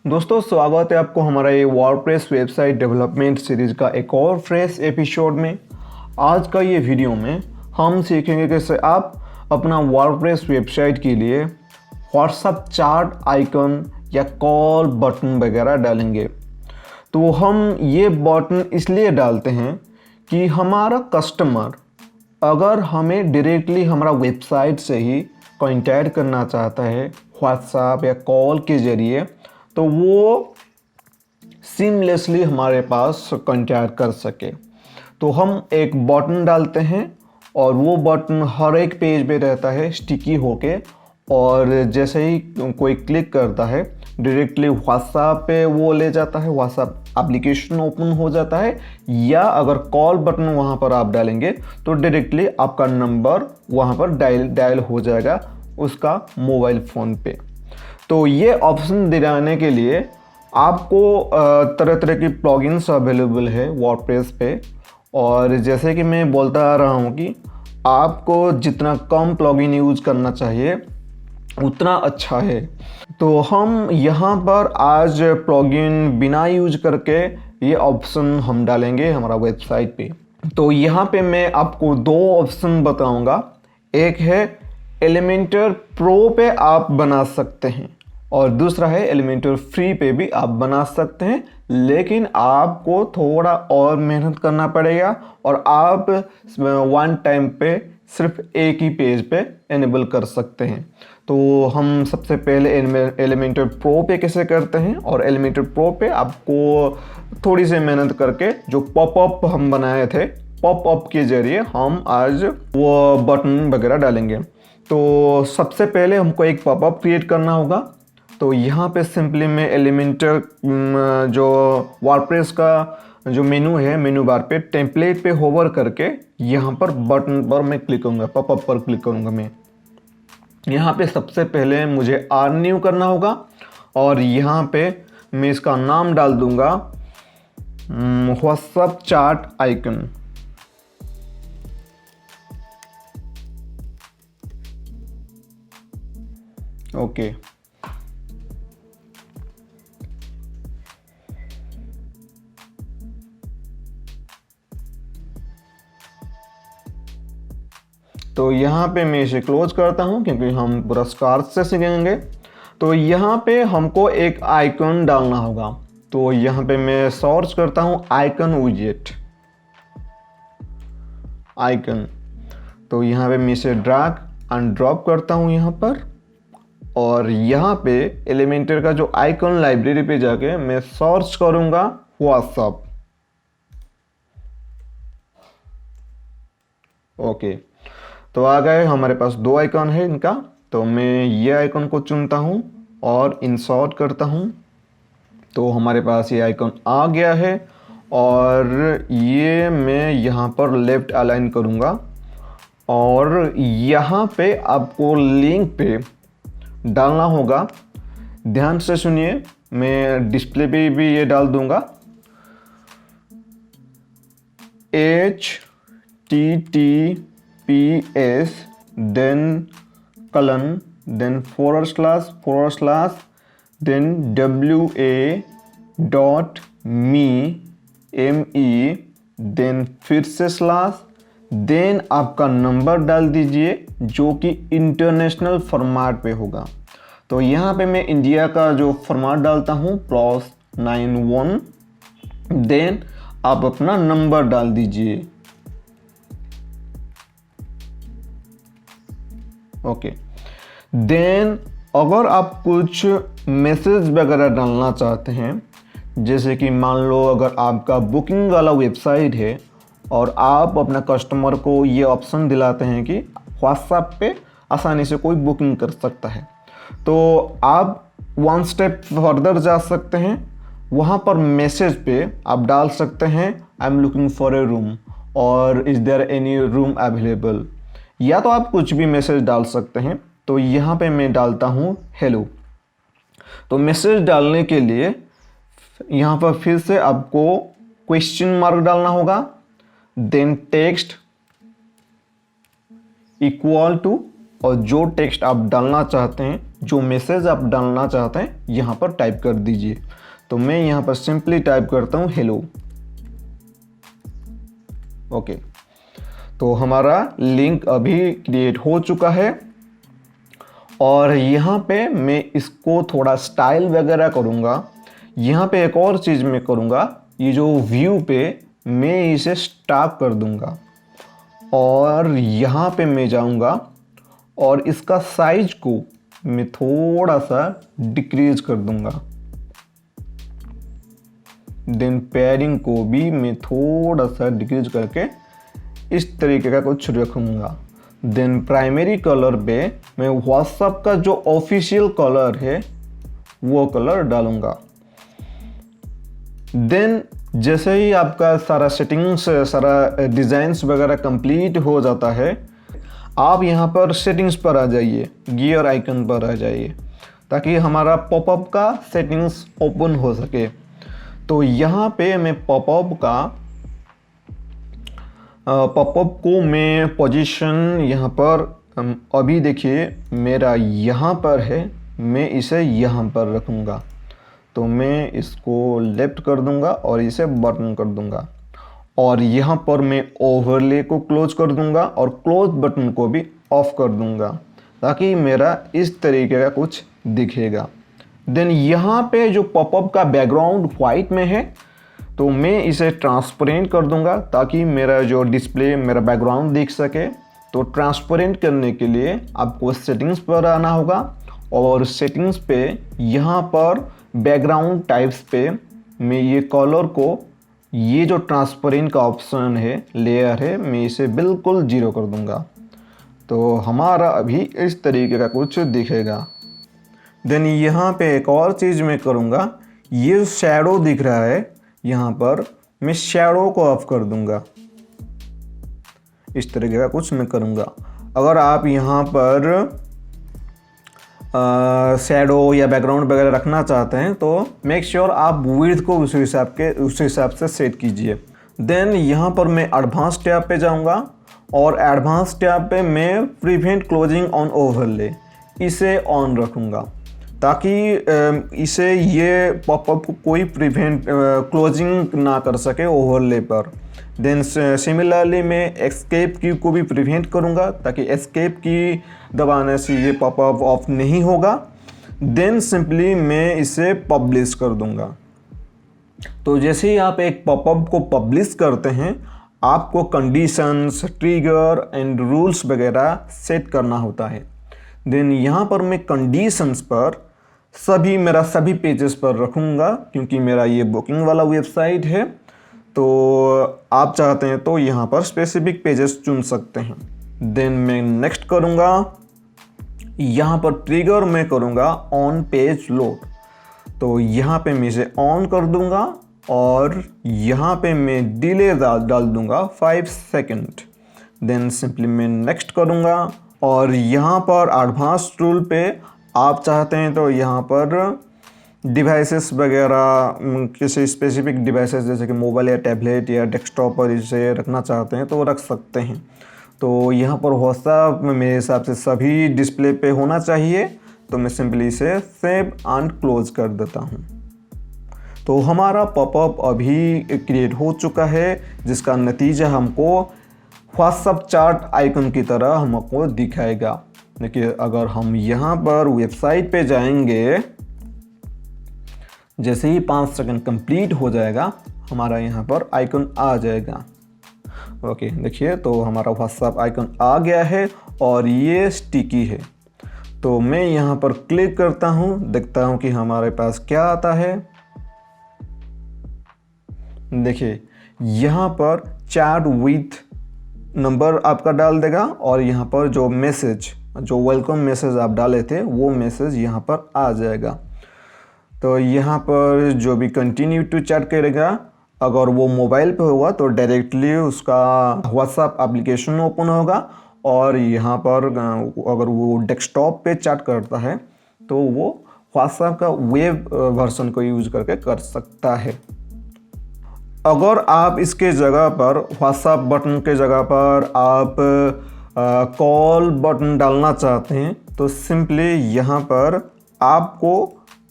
दोस्तों स्वागत है आपको हमारा ये वर्डप्रेस वेबसाइट डेवलपमेंट सीरीज़ का एक और फ्रेश एपिसोड में। आज का ये वीडियो में हम सीखेंगे कैसे आप अपना वर्डप्रेस वेबसाइट के लिए व्हाट्सएप चैट आइकन या कॉल बटन वगैरह डालेंगे। तो हम ये बटन इसलिए डालते हैं कि हमारा कस्टमर अगर हमें डायरेक्टली हमारा वेबसाइट से ही कॉन्टैक्ट करना चाहता है व्हाट्सएप या कॉल के ज़रिए, तो वो सीमलेसली हमारे पास कांटेक्ट कर सके। तो हम एक बटन डालते हैं और वो बटन हर एक पेज पे रहता है स्टिकी होके, और जैसे ही कोई क्लिक करता है डायरेक्टली व्हाट्सएप पे वो ले जाता है, व्हाट्सएप एप्लीकेशन ओपन हो जाता है। या अगर कॉल बटन वहाँ पर आप डालेंगे तो डायरेक्टली आपका नंबर वहाँ पर डायल हो जाएगा उसका मोबाइल फ़ोन पे। तो ये ऑप्शन दिलाने के लिए आपको तरह तरह की प्लगइन्स अवेलेबल है वर्डप्रेस पे, और जैसे कि मैं बोलता आ रहा हूँ कि आपको जितना कम प्लगइन यूज़ करना चाहिए उतना अच्छा है। तो हम यहाँ पर आज प्लगइन बिना यूज करके ये ऑप्शन हम डालेंगे हमारा वेबसाइट पे। तो यहाँ पे मैं आपको दो ऑप्शन बताऊँगा। एक है एलिमेंटर प्रो पे आप बना सकते हैं और दूसरा है एलिमेंटर फ्री पे भी आप बना सकते हैं, लेकिन आपको थोड़ा और मेहनत करना पड़ेगा और आप वन टाइम पे सिर्फ एक ही पेज पे एनेबल कर सकते हैं। तो हम सबसे पहले एलिमेंटर प्रो पे कैसे करते हैं, और एलिमेंटर प्रो पे आपको थोड़ी सी मेहनत करके जो पॉपअप हम बनाए थे, पॉपअप के ज़रिए हम आज वो बटन वगैरह डालेंगे। तो सबसे पहले हमको एक पॉपअप क्रिएट करना होगा। तो यहाँ पे सिंपली मैं एलिमेंटर जो वर्डप्रेस का जो मेनू है, मेनू बार पे टेम्पलेट पे होवर करके यहाँ पर बटन पर मैं क्लिक करूँगा, पॉपअप पर क्लिक करूँगा। मैं यहाँ पे सबसे पहले मुझे ऐड न्यू करना होगा और यहाँ पे मैं इसका नाम डाल दूँगा व्हाट्सएप चैट आइकन। ओके, तो यहाँ पे मैं इसे क्लोज करता हूँ क्योंकि हम पूरा स्टार्ट से सीखेंगे। तो यहाँ पे हमको एक आइकन डालना होगा। तो यहाँ पे मैं सर्च करता हूँ आइकन विजेट आइकन। तो यहाँ पे मैं इसे ड्रैग एंड ड्रॉप करता हूँ यहाँ पर, और यहाँ पे एलिमेंटर का जो आइकन लाइब्रेरी पे जाके मैं सर्च करूँगा व्हाट्सएप। ओके, तो आ गए हमारे पास दो आइकन है इनका। तो मैं ये आइकन को चुनता हूँ और इंसर्ट करता हूँ। तो हमारे पास ये आइकन आ गया है और ये मैं यहाँ पर लेफ्ट अलाइन करूँगा, और यहाँ पे आपको लिंक पे डालना होगा। ध्यान से सुनिए, मैं डिस्प्ले पे भी ये डाल दूँगा https then // then wa.me then फिर से स्लैश, देन आपका नंबर डाल दीजिए जो कि इंटरनेशनल फॉर्मेट पे होगा। तो यहाँ पे मैं इंडिया का जो फॉर्मेट डालता हूँ +91, देन आप अपना नंबर डाल दीजिए। ओके, देन अगर आप कुछ मैसेज वगैरह डालना चाहते हैं, जैसे कि मान लो अगर आपका बुकिंग वाला वेबसाइट है और आप अपना कस्टमर को ये ऑप्शन दिलाते हैं कि व्हाट्सएप पे आसानी से कोई बुकिंग कर सकता है, तो आप वन स्टेप फर्दर जा सकते हैं। वहाँ पर मैसेज पे आप डाल सकते हैं I am looking for a room or is there any room available, या तो आप कुछ भी मैसेज डाल सकते हैं। तो यहाँ पे मैं डालता हूँ हेलो। तो मैसेज डालने के लिए यहाँ पर फिर से आपको क्वेश्चन मार्क डालना होगा, देन टेक्स्ट इक्वल टू, और जो टेक्स्ट आप डालना चाहते हैं जो मैसेज आप डालना चाहते हैं यहाँ पर टाइप कर दीजिए। तो मैं यहाँ पर सिंपली टाइप करता हूँ हेलो। ओके, तो हमारा लिंक अभी क्रिएट हो चुका है और यहाँ पे मैं इसको थोड़ा स्टाइल वगैरह करूँगा। यहाँ पे एक और चीज़ मैं करूँगा, ये जो व्यू पे मैं इसे स्टार्ट कर दूँगा और यहाँ पे मैं जाऊँगा और इसका साइज को मैं थोड़ा सा डिक्रीज कर दूँगा। देन पैडिंग को भी मैं थोड़ा सा डिक्रीज करके इस तरीके का कुछ रखूँगा। देन प्राइमरी कलर पे मैं व्हाट्सएप का जो ऑफिशियल कलर है वो कलर डालूँगा। देन जैसे ही आपका सारा सेटिंग्स, सारा डिज़ाइंस वगैरह कंप्लीट हो जाता है, आप यहाँ पर सेटिंग्स पर आ जाइए, गियर आइकन पर आ जाइए ताकि हमारा पॉपअप का सेटिंग्स ओपन हो सके। तो यहाँ पे मैं पॉपअप को मैं पोजीशन यहाँ पर अभी देखिए मेरा यहाँ पर है, मैं इसे यहाँ पर रखूँगा। तो मैं इसको लेफ्ट कर दूंगा और इसे बटन कर दूंगा और यहाँ पर मैं ओवरले को क्लोज कर दूंगा और क्लोज बटन को भी ऑफ कर दूंगा ताकि मेरा इस तरीके का कुछ दिखेगा। देन यहाँ पे जो पॉपअप का बैकग्राउंड वाइट में है तो मैं इसे ट्रांसपेरेंट कर दूंगा ताकि मेरा जो डिस्प्ले, मेरा बैकग्राउंड दिख सके। तो ट्रांसपेरेंट करने के लिए आपको सेटिंग्स पर आना होगा और सेटिंग्स पे यहाँ पर बैकग्राउंड टाइप्स पे मैं ये कलर को, ये जो ट्रांसपेरेंट का ऑप्शन है, लेयर है, मैं इसे बिल्कुल 0 कर दूंगा। तो हमारा अभी इस तरीके का कुछ दिखेगा। देन यहाँ पे एक और चीज़ मैं करूँगा, ये शैडो दिख रहा है यहाँ पर, मैं शैडो को ऑफ कर दूंगा। इस तरीके का कुछ मैं करूँगा। अगर आप यहाँ पर शैडो या बैकग्राउंड वगैरह रखना चाहते हैं तो मेक श्योर आप विड्थ को उस हिसाब से सेट कीजिए। देन यहाँ पर मैं एडवांस टैब पे जाऊँगा और एडवांस टैब पे मैं प्रिवेंट क्लोजिंग ऑन ओवरले इसे ऑन रखूँगा ताकि इसे ये पॉपअप को कोई प्रिवेंट क्लोजिंग ना कर सके ओवरले पर। देन सिमिलरली मैं एस्केप की को भी प्रिवेंट करूँगा ताकि एस्केप की दबाने से ये पॉपअप ऑफ नहीं होगा। देन सिंपली मैं इसे पब्लिश कर दूँगा। तो जैसे ही आप एक पॉपअप को पब्लिश करते हैं, आपको कंडीशंस, ट्रिगर एंड रूल्स वगैरह सेट करना होता है। देन यहाँ पर मैं कंडीशंस पर मेरा सभी पेजेस पर रखूँगा क्योंकि मेरा ये बुकिंग वाला वेबसाइट है। तो आप चाहते हैं तो यहाँ पर स्पेसिफिक पेजेस चुन सकते हैं। देन मैं नेक्स्ट करूँगा, यहाँ पर ट्रिगर मैं करूँगा ऑन पेज लोड। तो यहाँ पे मैं इसे ऑन कर दूँगा और यहाँ पे मैं डिले डाल दूँगा 5 सेकंड। देन सिंपली मैं नेक्स्ट करूँगा और यहाँ पर एडवांस टूल पे आप चाहते हैं तो यहाँ पर डिवाइसेस वगैरह, किसी स्पेसिफिक डिवाइसेस जैसे कि मोबाइल या टैबलेट या डेस्कटॉप पर इसे रखना चाहते हैं तो रख सकते हैं। तो यहाँ पर व्हाट्सएप मेरे हिसाब से सभी डिस्प्ले पे होना चाहिए, तो मैं सिंपली इसे सेव एंड क्लोज कर देता हूँ। तो हमारा पॉपअप अभी क्रिएट हो चुका है जिसका नतीजा हमको व्हाट्सएप चैट आइकन की तरह हमको दिखाएगा। देखिए अगर हम यहाँ पर वेबसाइट पे जाएंगे, जैसे ही 5 सेकंड कंप्लीट हो जाएगा हमारा यहाँ पर आइकन आ जाएगा। ओके, देखिए तो हमारा व्हाट्सएप आइकन आ गया है और ये स्टिकी है। तो मैं यहाँ पर क्लिक करता हूँ, देखता हूँ कि हमारे पास क्या आता है। देखिए यहाँ पर चैट विथ नंबर आपका डाल देगा और यहाँ पर जो मैसेज, जो वेलकम मैसेज आप डाले थे वो मैसेज यहाँ पर आ जाएगा। तो यहाँ पर जो भी कंटिन्यू टू चैट करेगा, अगर वो मोबाइल पे होगा तो डायरेक्टली उसका व्हाट्सएप एप्लीकेशन ओपन होगा और यहाँ पर अगर वो डेस्कटॉप पे चैट करता है तो वो व्हाट्सएप का वेब वर्जन को यूज करके कर सकता है। अगर आप इसके जगह पर व्हाट्सएप बटन के जगह पर आप कॉल बटन डालना चाहते हैं तो सिंपली यहाँ पर आपको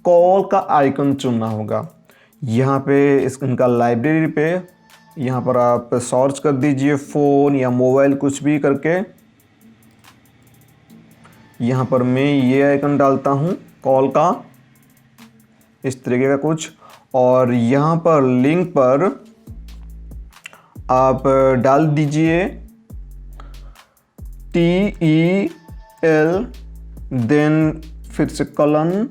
कॉल का आइकन चुनना होगा। यहाँ पे इनका लाइब्रेरी पे यहाँ पर आप सर्च कर दीजिए फ़ोन या मोबाइल कुछ भी करके। यहाँ पर मैं ये आइकन डालता हूँ कॉल का, इस तरीके का कुछ, और यहाँ पर लिंक पर आप डाल दीजिए TEL, देन फिर से कॉलन,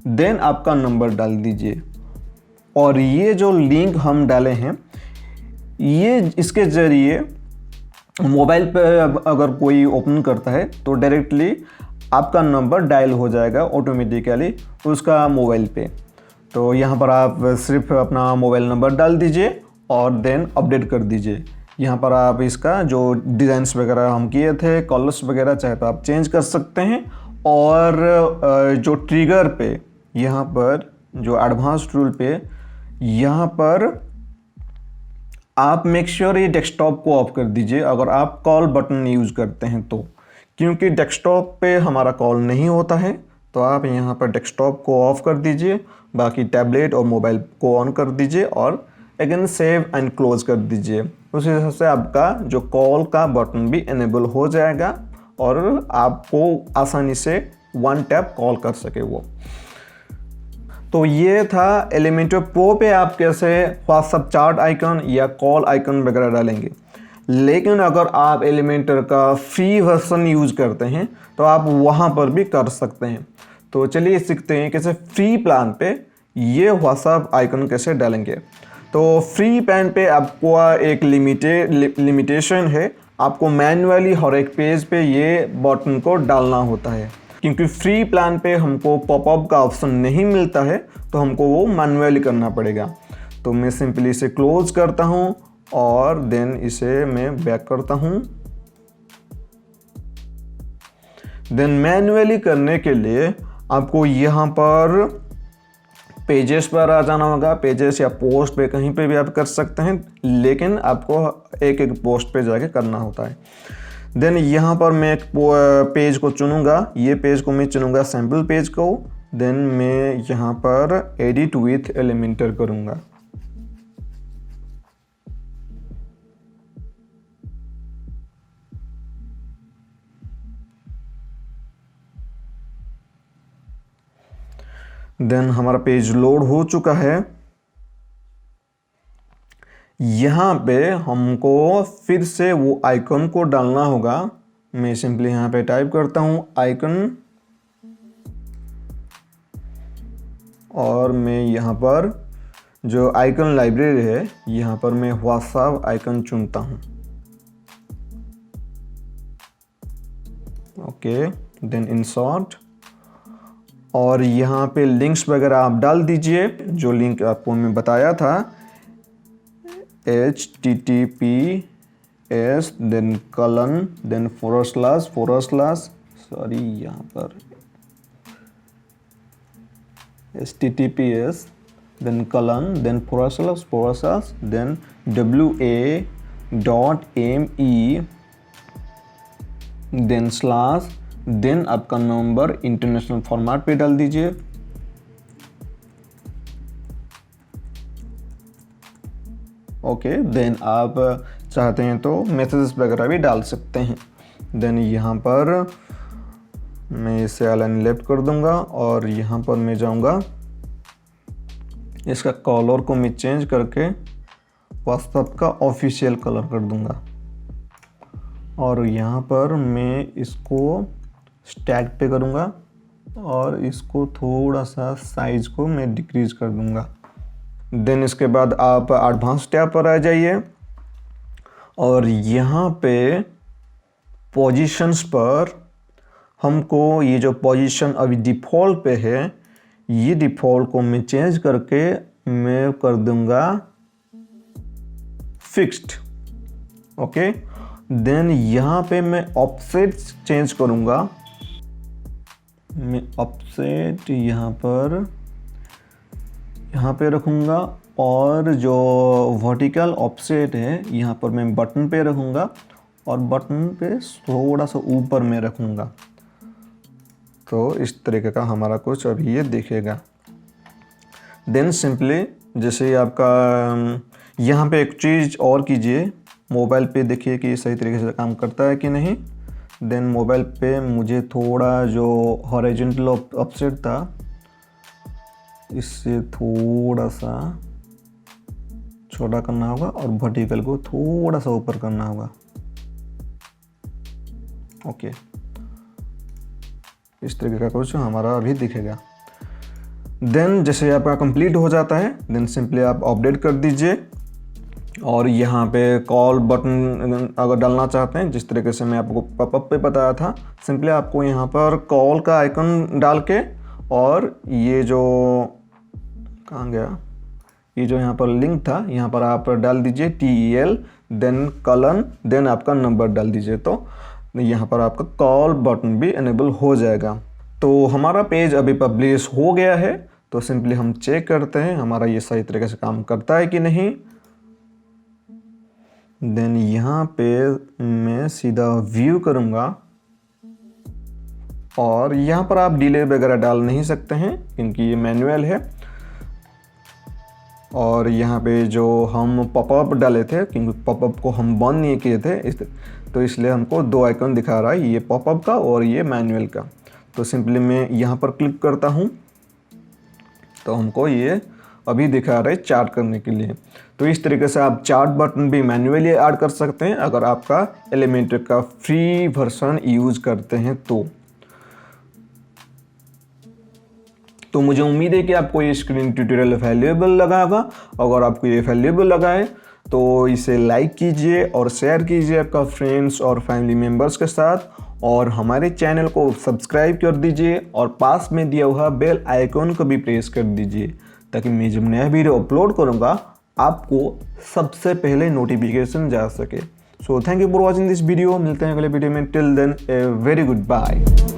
देन आपका नंबर डाल दीजिए। और ये जो लिंक हम डाले हैं, ये इसके ज़रिए मोबाइल पे अगर कोई ओपन करता है तो डायरेक्टली आपका नंबर डायल हो जाएगा ऑटोमेटिकली उसका मोबाइल पे। तो यहाँ पर आप सिर्फ अपना मोबाइल नंबर डाल दीजिए और देन अपडेट कर दीजिए। यहाँ पर आप इसका जो डिज़ाइंस वगैरह हम किए थे, कलर्स वगैरह चाहे तो आप चेंज कर सकते हैं। और जो ट्रिगर पे यहाँ पर जो एडवांस टूल पे यहाँ पर आप मेक श्योर ये डेस्कटॉप को ऑफ कर दीजिए अगर आप कॉल बटन यूज़ करते हैं तो, क्योंकि डेस्कटॉप पे हमारा कॉल नहीं होता है। तो आप यहाँ पर डेस्कटॉप को ऑफ कर दीजिए, बाकी टैबलेट और मोबाइल को ऑन कर दीजिए और अगेन सेव एंड क्लोज कर दीजिए। उस हिसाब से आपका जो कॉल का बटन भी इनेबल हो जाएगा और आपको आसानी से वन टैप कॉल कर सके वो। तो ये था एलिमेंटर प्रो पे आप कैसे व्हाट्सएप चैट आइकन या कॉल आइकन वगैरह डालेंगे। लेकिन अगर आप एलिमेंटर का फ्री वर्जन यूज़ करते हैं तो आप वहाँ पर भी कर सकते हैं। तो चलिए सीखते हैं कैसे फ्री प्लान पे ये व्हाट्सएप आइकन कैसे डालेंगे। तो फ्री प्लान पे आपको एक लिमिटेशन है, आपको मैन्युअली हर एक पेज पे ये बटन को डालना होता है, क्योंकि फ्री प्लान पे हमको पॉपअप का ऑप्शन नहीं मिलता है तो हमको वो मैन्युअली करना पड़ेगा। तो मैं सिंपली इसे क्लोज करता हूँ और देन इसे मैं बैक करता हूँ। देन मैन्युअली करने के लिए आपको यहाँ पर पेजेस पर आ जाना होगा। पेजेस या पोस्ट पे कहीं पे भी आप कर सकते हैं, लेकिन आपको एक एक पोस्ट पे जाके करना होता है। देन यहाँ पर मैं एक पेज को चुनूँगा, ये पेज को मैं चुनूँगा सैम्पल पेज को। देन मैं यहाँ पर एडिट विथ एलिमेंटर करूँगा। देन हमारा पेज लोड हो चुका है। यहाँ पे हमको फिर से वो आइकन को डालना होगा। मैं सिंपली यहाँ पे टाइप करता हूँ आइकन और मैं यहाँ पर जो आइकन लाइब्रेरी है यहाँ पर मैं व्हाट्सएप आइकन चुनता हूँ। ओके, देन इंसर्ट और यहाँ पे लिंक्स वगैरह आप डाल दीजिए जो लिंक आपको मैं बताया था, https then colon then // sorry यहाँ पर https then colon then // then wa.me then slash then आपका नंबर इंटरनेशनल फॉर्मेट पे डाल दीजिए। ओके, देन आप चाहते हैं तो मैसेजेस वगैरह भी डाल सकते हैं। देन यहाँ पर मैं इसे अलाइन लेफ्ट कर दूंगा और यहाँ पर मैं जाऊँगा, इसका कलर को मैं चेंज करके व्हाट्सएप का ऑफिशियल कलर कर दूंगा और यहाँ पर मैं इसको स्टैक पे करूँगा और इसको थोड़ा सा साइज को मैं डिक्रीज कर दूँगा। देन इसके बाद आप एडवांस टैब पर आ जाइए और यहाँ पे पोजीशंस पर हमको ये जो पोजीशन अभी डिफ़ॉल्ट पे है, ये डिफ़ॉल्ट को मैं चेंज करके मैं कर दूँगा फिक्स्ड। ओके, देन यहाँ पे मैं ऑफसेट चेंज करूँगा। मैं ऑफसेट यहाँ पे रखूँगा और जो वर्टिकल ऑफसेट है यहाँ पर मैं बटन पे रखूँगा और बटन पे थोड़ा सा ऊपर में रखूँगा। तो इस तरीके का हमारा कुछ अभी ये दिखेगा। देन सिंपली जैसे ही आपका यहाँ पे एक चीज़ और कीजिए, मोबाइल पे देखिए कि सही तरीके से काम करता है कि नहीं। देन मोबाइल पे मुझे थोड़ा जो हॉरिजॉन्टल ऑफसेट था इससे थोड़ा सा छोटा करना होगा और वर्टिकल को थोड़ा सा ऊपर करना होगा। ओके, इस तरीके का कुछ हमारा अभी दिखेगा। देन जैसे आपका कंप्लीट हो जाता है, देन सिंपली आप अपडेट कर दीजिए और यहाँ पे कॉल बटन अगर डालना चाहते हैं, जिस तरीके से मैं आपको पॉपअप पे बताया था, सिंपली आपको यहाँ पर कॉल का आइकन डाल के और ये जो कहाँ गया, ये जो यहाँ पर लिंक था यहाँ पर आप डाल दीजिए TEL देन कलन देन आपका नंबर डाल दीजिए, तो यहाँ पर आपका कॉल बटन भी इनेबल हो जाएगा। तो हमारा पेज अभी पब्लिश हो गया है। तो सिंपली हम चेक करते हैं हमारा ये सही तरीके से काम करता है कि नहीं। देन यहाँ पे मैं सीधा व्यू करूँगा और यहाँ पर आप डिले वगैरह डाल नहीं सकते हैं क्योंकि ये मैनुअल है। और यहाँ पे जो हम पॉपअप डाले थे, क्योंकि पॉपअप को हम बंद नहीं किए थे तो इसलिए हमको दो आइकन दिखा रहा है, ये पॉपअप का और ये मैनुअल का। तो सिंपली मैं यहाँ पर क्लिक करता हूँ तो हमको ये अभी दिखा रहा है चार्ट करने के लिए। तो इस तरीके से आप चार्ट बटन भी मैन्युअली ऐड कर सकते हैं अगर आपका एलिमेंटर का फ्री वर्जन यूज करते हैं तो मुझे उम्मीद है कि आपको ये स्क्रीन ट्यूटोरियल वैल्यूएबल लगा होगा। अगर आपको ये वैल्यूएबल लगा है तो इसे लाइक कीजिए और शेयर कीजिए आपका फ्रेंड्स और फैमिली मेम्बर्स के साथ और हमारे चैनल को सब्सक्राइब कर दीजिए और पास में दिया हुआ बेल आइकॉन को भी प्रेस कर दीजिए ताकि मैं जब नया वीडियो अपलोड करूँगा आपको सबसे पहले नोटिफिकेशन जा सके। So thank you for watching this video. मिलते हैं अगले वीडियो में। Till then a very good bye.